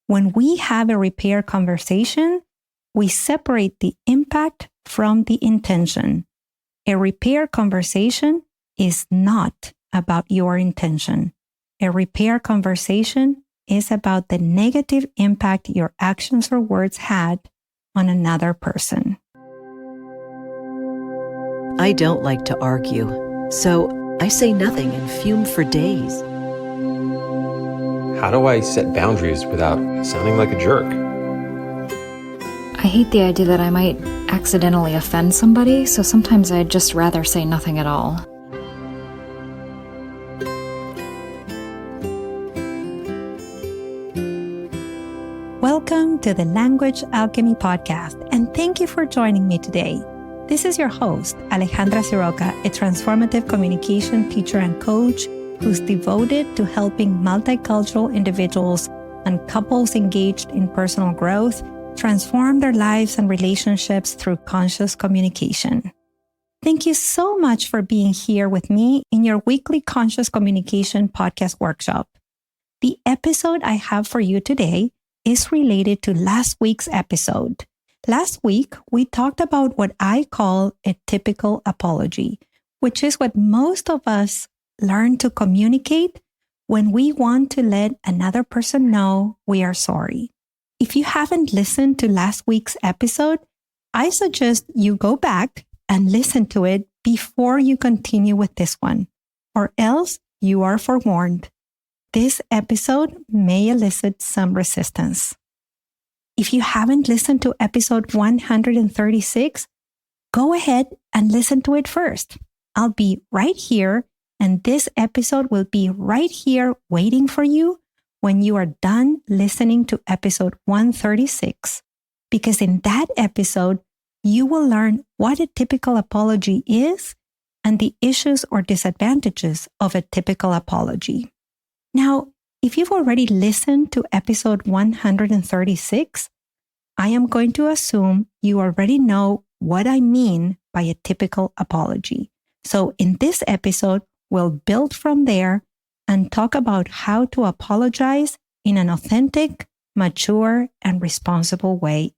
When we have a repair conversation, we separate the impact from the intention. A repair conversation is not about your intention. A repair conversation is about the negative impact your actions or words had on another person. I don't like to argue, so I say nothing and fume for days. How do I set boundaries without sounding like a jerk? I hate the idea that I might accidentally offend somebody, so sometimes I'd just rather say nothing at all. Welcome to the Language Alchemy Podcast, and thank you for joining me today. This is your host, Alejandra Siroka, a transformative communication teacher and coach who's devoted to helping multicultural individuals and couples engaged in personal growth transform their lives and relationships through conscious communication. Thank you so much for being here with me in your weekly Conscious Communication Podcast workshop. The episode I have for you today is related to last week's episode. Last week, we talked about what I call a typical apology, which is what most of us learn to communicate when we want to let another person know we are sorry. If you haven't listened to last week's episode, I suggest you go back and listen to it before you continue with this one, or else you are forewarned. This episode may elicit some resistance. If you haven't listened to episode 136, go ahead and listen to it first. I'll be right here, and this episode will be right here waiting for you when you are done listening to episode 136. Because in that episode, you will learn what a typical apology is and the issues or disadvantages of a typical apology. Now, if you've already listened to episode 136, I am going to assume you already know what I mean by a typical apology. So in this episode, we'll build from there and talk about how to apologize in an authentic, mature, and responsible way.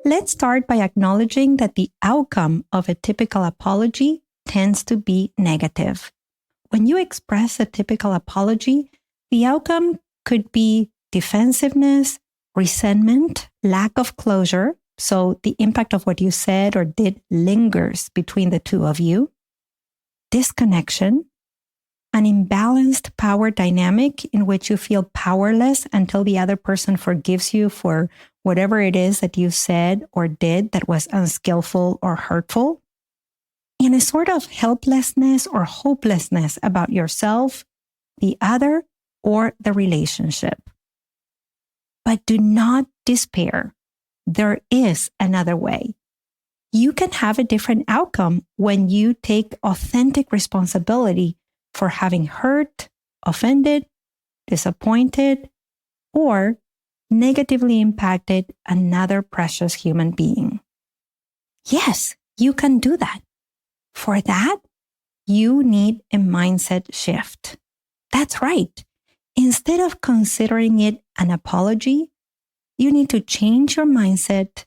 Let's start by acknowledging that the outcome of a typical apology tends to be negative. When you express a typical apology, the outcome could be defensiveness, resentment, lack of closure. So the impact of what you said or did lingers between the two of you, disconnection, an imbalanced power dynamic in which you feel powerless until the other person forgives you for whatever it is that you said or did that was unskillful or hurtful, and a sort of helplessness or hopelessness about yourself, the other, or the relationship. But do not despair. There is another way. You can have a different outcome when you take authentic responsibility for having hurt, offended, disappointed, or negatively impacted another precious human being. Yes, you can do that. For that, you need a mindset shift. That's right. Instead of considering it an apology, you need to change your mindset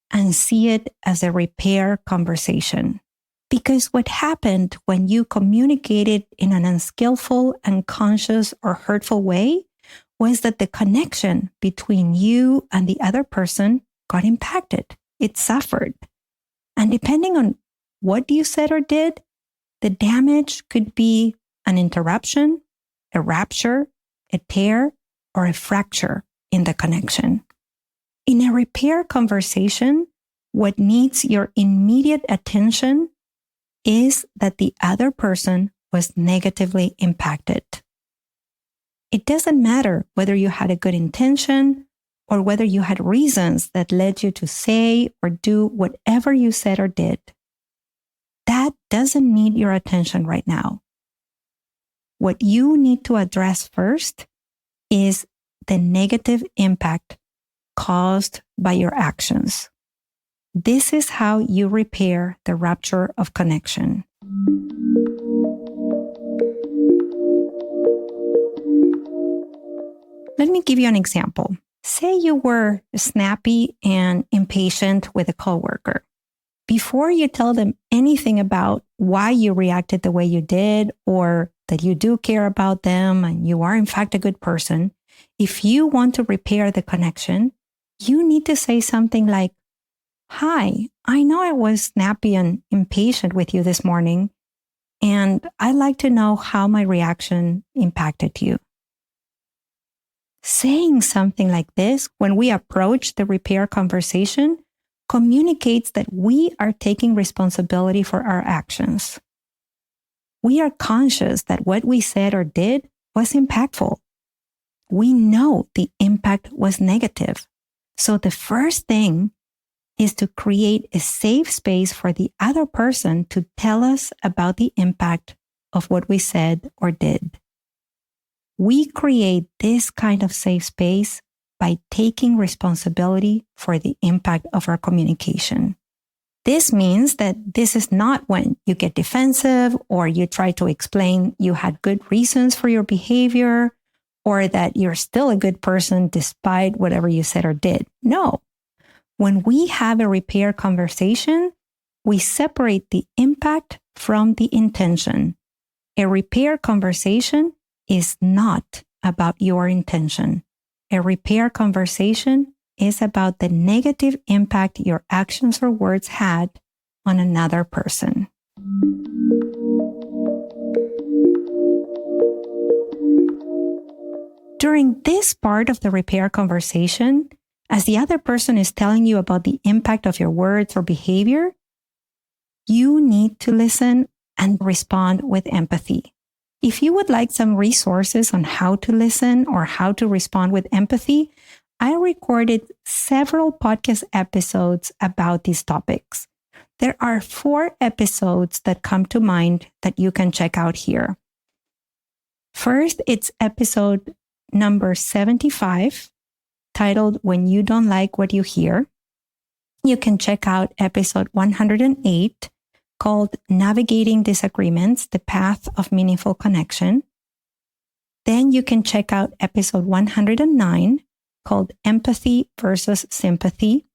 and see it as a repair conversation. Because what happened when you communicated in an unskillful, unconscious, or hurtful way was that the connection between you and the other person got impacted. It suffered. And depending on what you said or did, the damage could be an interruption, a rupture, a tear, or a fracture in the connection. In a repair conversation, what needs your immediate attention is that the other person was negatively impacted. It doesn't matter whether you had a good intention or whether you had reasons that led you to say or do whatever you said or did. That doesn't need your attention right now. What you need to address first is the negative impact caused by your actions. This is how you repair the rupture of connection. me give you an example. Say you were snappy and impatient with a coworker. Before you tell them anything about why you reacted the way you did, or that you do care about them and you are in fact a good person, if you want to repair the connection, you need to say something like, "Hi, I know I was snappy and impatient with you this morning, and I'd like to know how my reaction impacted you." Saying something like this when we approach the repair conversation communicates that we are taking responsibility for our actions. We are conscious that what we said or did was impactful. We know the impact was negative. So the first thing is to create a safe space for the other person to tell us about the impact of what we said or did. We create this kind of safe space by taking responsibility for the impact of our communication. This means that this is not when you get defensive or you try to explain you had good reasons for your behavior or that you're still a good person despite whatever you said or did. No. When we have a repair conversation, we separate the impact from the intention. A repair conversation is not about your intention. A repair conversation is about the negative impact your actions or words had on another person. During this part of the repair conversation, as the other person is telling you about the impact of your words or behavior, you need to listen and respond with empathy. If you would like some resources on how to listen or how to respond with empathy, I recorded several podcast episodes about these topics. There are 4 episodes that come to mind that you can check out here. First, it's episode number 75, titled "When You Don't Like What You Hear." You can check out episode 108, called "Navigating Disagreements, the Path of Meaningful Connection." Then you can check out episode 109, called "Empathy versus Sympathy."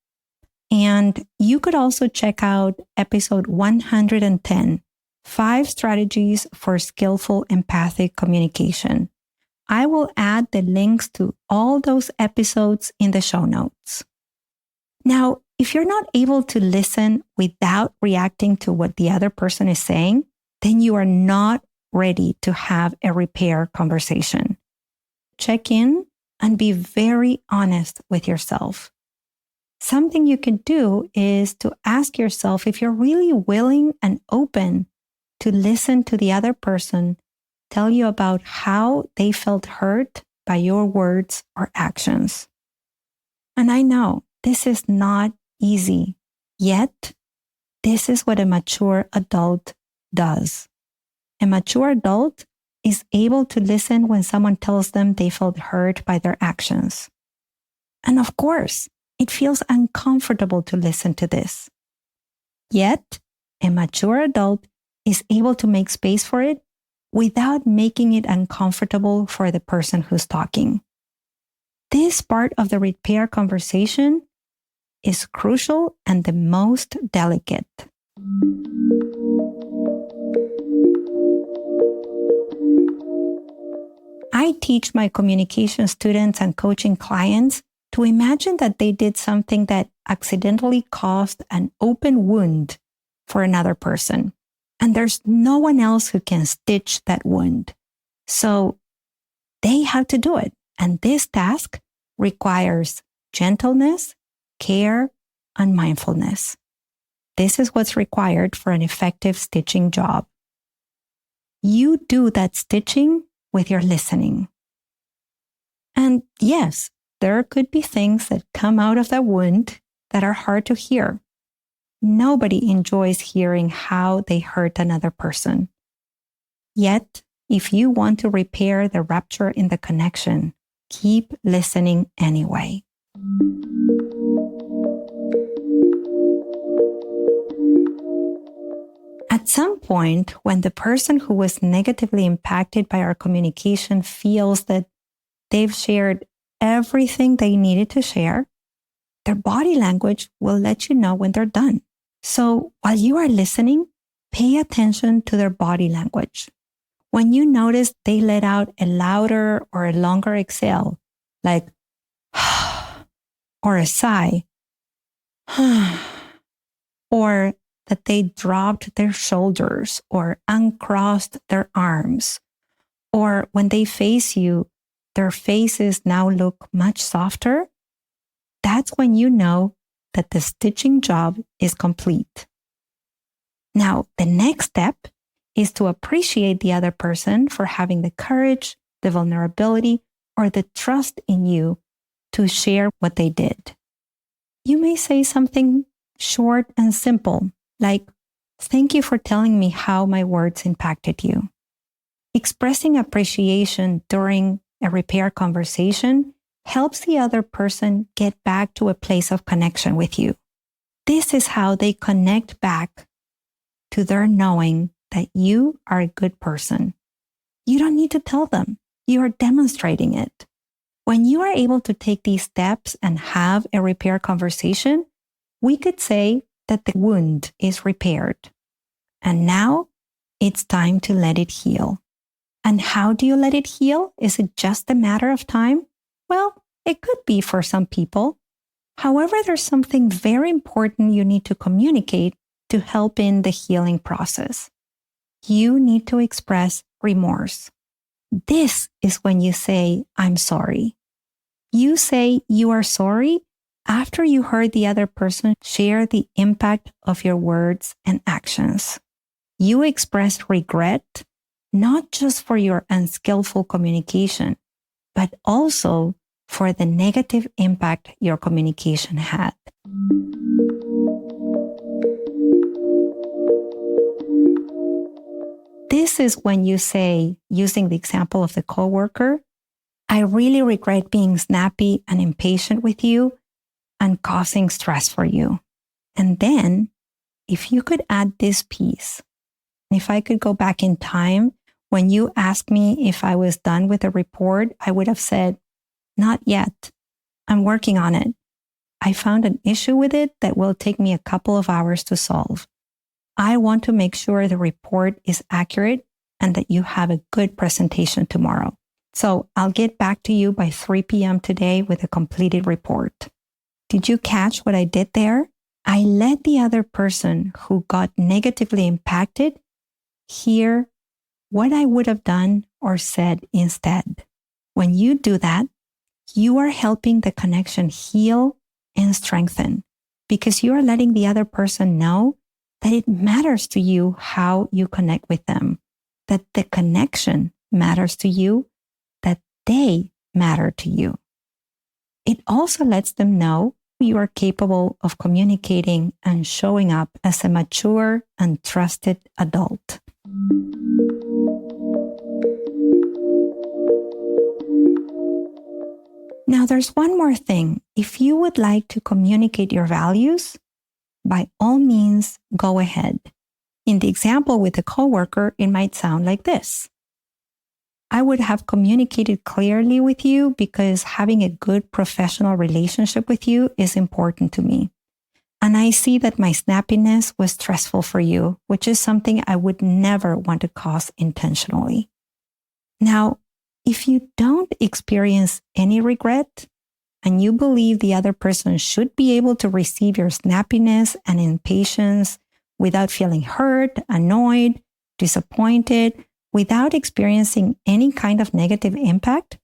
And you could also check out episode 110, 5 Strategies for Skillful Empathic Communication. I will add the links to all those episodes in the show notes. Now, if you're not able to listen without reacting to what the other person is saying, then you are not ready to have a repair conversation. Check in and be very honest with yourself. Something you can do is to ask yourself if you're really willing and open to listen to the other person tell you about how they felt hurt by your words or actions. And I know this is not easy, yet this is what a mature adult does. A mature adult is able to listen when someone tells them they felt hurt by their actions. And of course, it feels uncomfortable to listen to this. Yet, a mature adult is able to make space for it without making it uncomfortable for the person who's talking. This part of the repair conversation is crucial and the most delicate. I teach my communication students and coaching clients to imagine that they did something that accidentally caused an open wound for another person. And there's no one else who can stitch that wound. So they have to do it. And this task requires gentleness, care, and mindfulness. This is what's required for an effective stitching job. You do that stitching with your listening. And yes, there could be things that come out of that wound that are hard to hear. Nobody enjoys hearing how they hurt another person. Yet, if you want to repair the rupture in the connection, keep listening anyway. At some point, when the person who was negatively impacted by our communication feels that they've shared everything they need to share, everything they needed to share, their body language will let you know when they're done. So while you are listening, pay attention to their body language. When you notice they let out a louder or a longer exhale, like or a sigh, or that they dropped their shoulders or uncrossed their arms, or when they face you, their faces now look much softer, that's when you know that the stitching job is complete. Now, the next step is to appreciate the other person for having the courage, the vulnerability, or the trust in you to share what they did. You may say something short and simple, like, "Thank you for telling me how my words impacted you." Expressing appreciation during a repair conversation helps the other person get back to a place of connection with you. This is how they connect back to their knowing that you are a good person. You don't need to tell them. You are demonstrating it. When you are able to take these steps and have a repair conversation, we could say that the wound is repaired. And now it's time to let it heal. And how do you let it heal? Is it just a matter of time? Well, it could be for some people. However, there's something very important you need to communicate to help in the healing process. You need to express remorse. This is when you say, "I'm sorry." You say you are sorry after you heard the other person share the impact of your words and actions. You express regret, not just for your unskillful communication, but also for the negative impact your communication had. This is when you say, using the example of the coworker, "I really regret being snappy and impatient with you and causing stress for you." And then, if you could add this piece, if I could go back in time, when you asked me if I was done with the report, I would have said, "Not yet. I'm working on it. I found an issue with it that will take me a couple of hours to solve. I want to make sure the report is accurate and that you have a good presentation tomorrow. So I'll get back to you by 3 p.m. today with a completed report." Did you catch what I did there? I let the other person who got negatively impacted hear what I would have done or said instead. When you do that, you are helping the connection heal and strengthen because you are letting the other person know that it matters to you how you connect with them, that the connection matters to you, that they matter to you. It also lets them know you are capable of communicating and showing up as a mature and trusted adult. Now, there's one more thing. If you would like to communicate your values, by all means, go ahead. In the example with a coworker, it might sound like this. "I would have communicated clearly with you because having a good professional relationship with you is important to me. And I see that my snappiness was stressful for you, which is something I would never want to cause intentionally." Now, if you don't experience any regret and you believe the other person should be able to receive your snappiness and impatience without feeling hurt, annoyed, disappointed, without experiencing any kind of negative impact,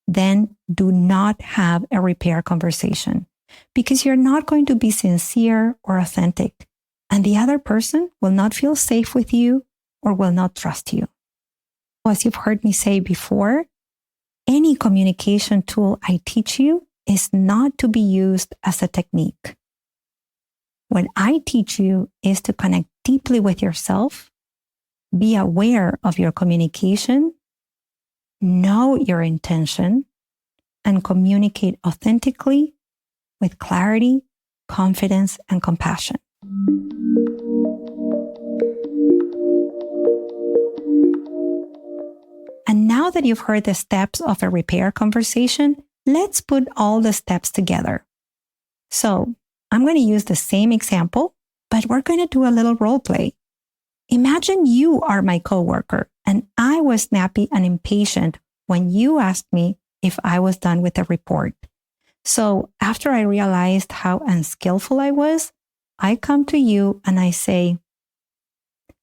then do not have a repair conversation because you're not going to be sincere or authentic, and the other person will not feel safe with you or will not trust you. As you've heard me say before, any communication tool I teach you is not to be used as a technique. What I teach you is to connect deeply with yourself, be aware of your communication, know your intention, and communicate authentically with clarity, confidence, and compassion. And now that you've heard the steps of a repair conversation, let's put all the steps together. So I'm going to use the same example, but we're going to do a little role play. Imagine you are my coworker and I was snappy and impatient when you asked me if I was done with the report. So after I realized how unskillful I was, I come to you and I say,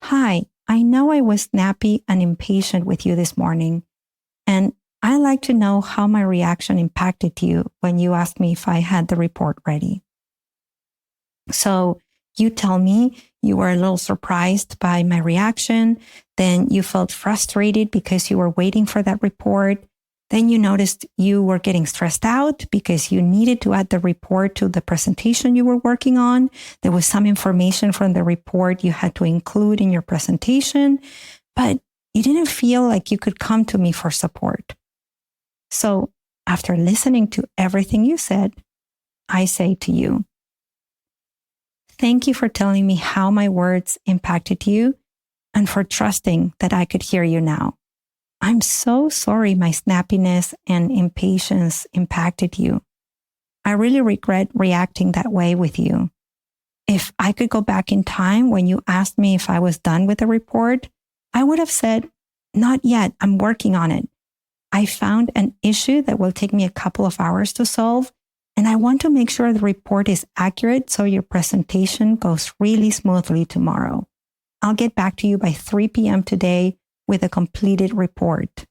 "Hi, I know I was snappy and impatient with you this morning, and I'd like to know how my reaction impacted you when you asked me if I had the report ready." So you tell me you were a little surprised by my reaction. Then you felt frustrated because you were waiting for that report. Then you noticed you were getting stressed out because you needed to add the report to the presentation you were working on. There was some information from the report you had to include in your presentation, but you didn't feel like you could come to me for support. So after listening to everything you said, I say to you, "Thank you for telling me how my words impacted you and for trusting that I could hear you now. I'm so sorry my snappiness and impatience impacted you. I really regret reacting that way with you. If I could go back in time when you asked me if I was done with the report, I would have said, 'Not yet, I'm working on it. I found an issue that will take me a couple of hours to solve, and I want to make sure the report is accurate so your presentation goes really smoothly tomorrow. I'll get back to you by 3 p.m. today with a completed report.'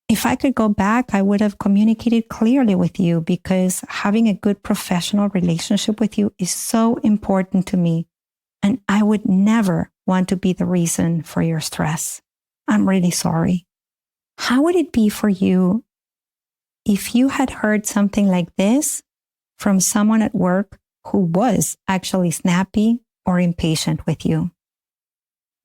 If I could go back, I would have communicated clearly with you because having a good professional relationship with you is so important to me, and I would never want to be the reason for your stress. I'm really sorry." How would it be for you if you had heard something like this from someone at work who was actually snappy or impatient with you?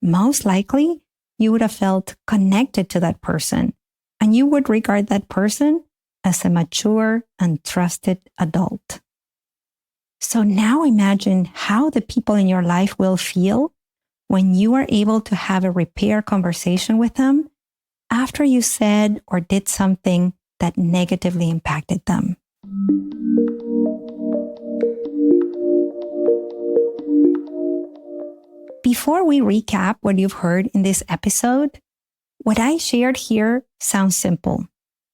Most likely, you would have felt connected to that person, and you would regard that person as a mature and trusted adult. So now imagine how the people in your life will feel when you are able to have a repair conversation with them after you said or did something that negatively impacted them. Before we recap what you've heard in this episode, what I shared here sounds simple,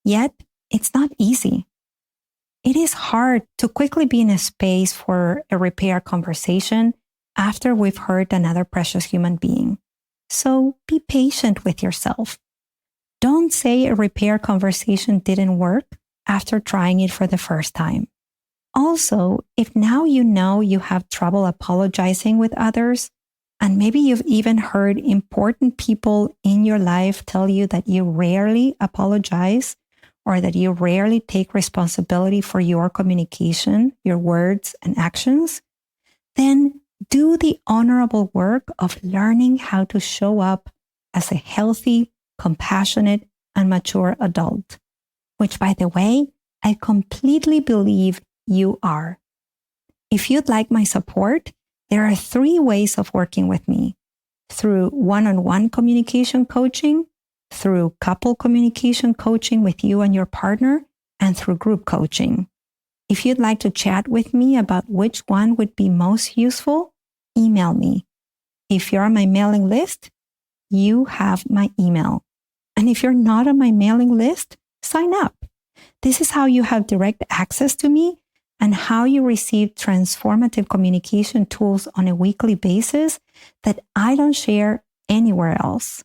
yet it's not easy. It is hard to quickly be in a space for a repair conversation after we've hurt another precious human being. So be patient with yourself. Don't say a repair conversation didn't work after trying it for the first time. Also, if now you know you have trouble apologizing with others, and maybe you've even heard important people in your life tell you that you rarely apologize or that you rarely take responsibility for your communication, your words and actions, then do the honorable work of learning how to show up as a healthy, compassionate, and mature adult, which, by the way, I completely believe you are. If you'd like my support, there are 3 ways of working with me: through one-on-one communication coaching, through couple communication coaching with you and your partner, and through group coaching. If you'd like to chat with me about which one would be most useful, email me. If you're on my mailing list, you have my email. And if you're not on my mailing list, sign up. This is how you have direct access to me and how you receive transformative communication tools on a weekly basis that I don't share anywhere else.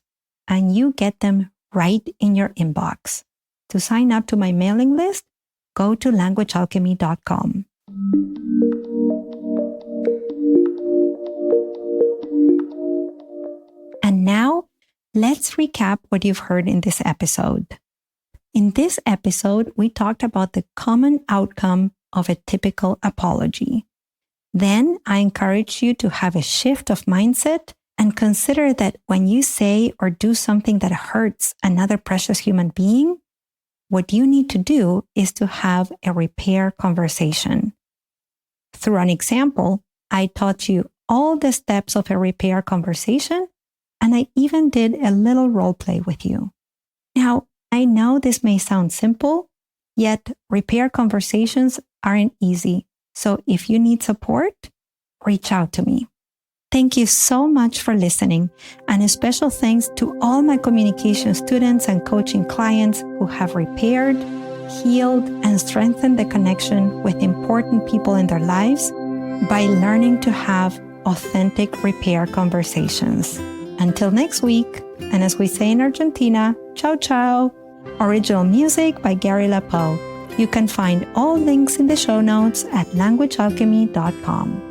And you get them right in your inbox. To sign up to my mailing list, go to languagealchemy.com. And now, let's recap what you've heard in this episode. In this episode, we talked about the common outcome of a typical apology. Then I encourage you to have a shift of mindset and consider that when you say or do something that hurts another precious human being, what you need to do is to have a repair conversation. Through an example, I taught you all the steps of a repair conversation, and I even did a little role play with you. Now, I know this may sound simple, Yet, repair conversations aren't easy. So if you need support, reach out to me. Thank you so much for listening, and a special thanks to all my communication students and coaching clients who have repaired, healed, and strengthened the connection with important people in their lives by learning to have authentic repair conversations. Until next week, and as we say in Argentina, ciao ciao. Original music by Gary LaPoe. You can find all links in the show notes at languagealchemy.com.